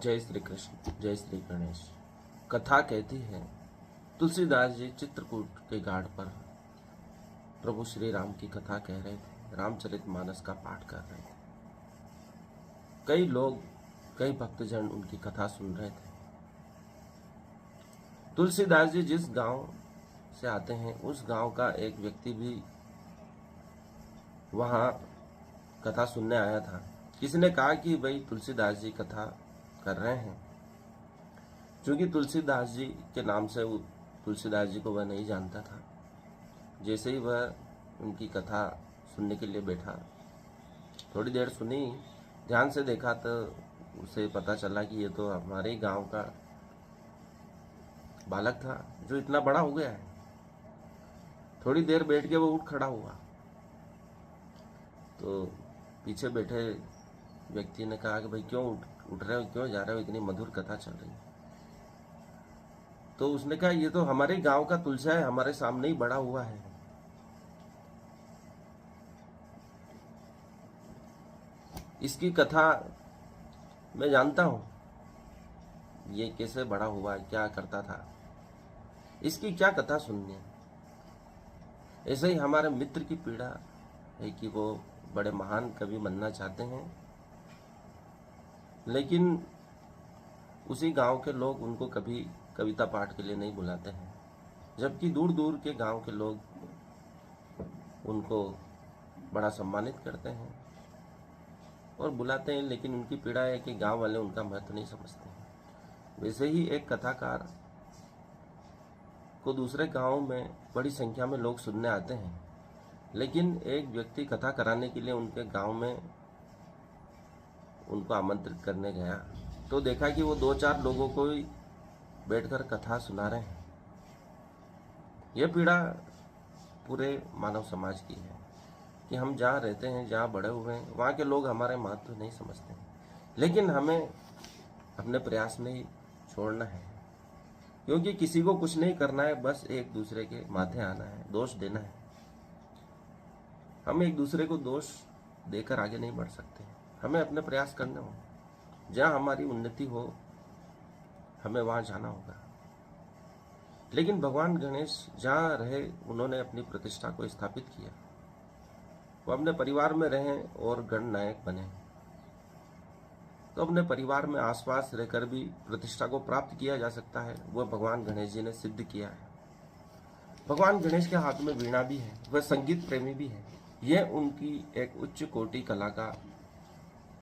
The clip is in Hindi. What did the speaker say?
जय श्री कृष्ण, जय श्री गणेश। कथा कहती है, तुलसीदास जी चित्रकूट के घाट पर प्रभु श्री राम की कथा कह रहे थे, रामचरितमानस का पाठ कर रहे थे। कई लोग, कई भक्तजन उनकी कथा सुन रहे थे। तुलसीदास जी जिस गांव से आते हैं, उस गांव का एक व्यक्ति भी वहां कथा सुनने आया था। किसी ने कहा कि भाई तुलसीदास जी कथा कर रहे हैं। क्योंकि तुलसीदास जी के नाम से वो तुलसीदास जी को वह नहीं जानता था। जैसे ही वह उनकी कथा सुनने के लिए बैठा, थोड़ी देर सुनी, ध्यान से देखा तो उसे पता चला कि ये तो हमारे ही गांव का बालक था जो इतना बड़ा हो गया है। थोड़ी देर बैठ के वो उठ खड़ा हुआ तो पीछे बैठे व्यक्ति ने कहा कि भाई क्यों उठ रहे हो, क्यों जा रहे हो, इतनी मधुर कथा चल रही है। तो उसने कहा ये तो हमारे गांव का तुलसा है, हमारे सामने ही बड़ा हुआ है। इसकी कथा मैं जानता हूं, ये कैसे बड़ा हुआ, क्या करता था, इसकी क्या कथा सुननी है। ऐसे ही हमारे मित्र की पीड़ा है कि वो बड़े महान कवि बनना चाहते हैं, लेकिन उसी गांव के लोग उनको कभी कविता पाठ के लिए नहीं बुलाते हैं, जबकि दूर दूर के गांव के लोग उनको बड़ा सम्मानित करते हैं और बुलाते हैं। लेकिन उनकी पीड़ा है कि गांव वाले उनका महत्व नहीं समझते हैं। वैसे ही एक कथाकार को दूसरे गांव में बड़ी संख्या में लोग सुनने आते हैं, लेकिन एक व्यक्ति कथा कराने के लिए उनके गांव में उनको आमंत्रित करने गया तो देखा कि वो 2-4 लोगों को ही बैठकर कथा सुना रहे हैं। यह पीड़ा पूरे मानव समाज की है कि हम जहाँ रहते हैं, जहाँ बड़े हुए हैं, वहाँ के लोग हमारे महत्व नहीं समझते हैं। लेकिन हमें अपने प्रयास नहीं छोड़ना है, क्योंकि किसी को कुछ नहीं करना है, बस एक दूसरे के माथे आना है, दोष देना है। हम एक दूसरे को दोष देकर आगे नहीं बढ़ सकते। हमें अपने प्रयास करने हो, जहाँ हमारी उन्नति हो हमें वहाँ जाना होगा। लेकिन भगवान गणेश जहाँ रहे, उन्होंने अपनी प्रतिष्ठा को स्थापित किया। वो अपने परिवार में रहे और गणनायक बने, तो अपने परिवार में आसपास रहकर भी प्रतिष्ठा को प्राप्त किया जा सकता है। वह भगवान गणेश जी ने सिद्ध किया है। भगवान गणेश के हाथ में वीणा भी है, वह संगीत प्रेमी भी है। यह उनकी एक उच्च कोटि कला का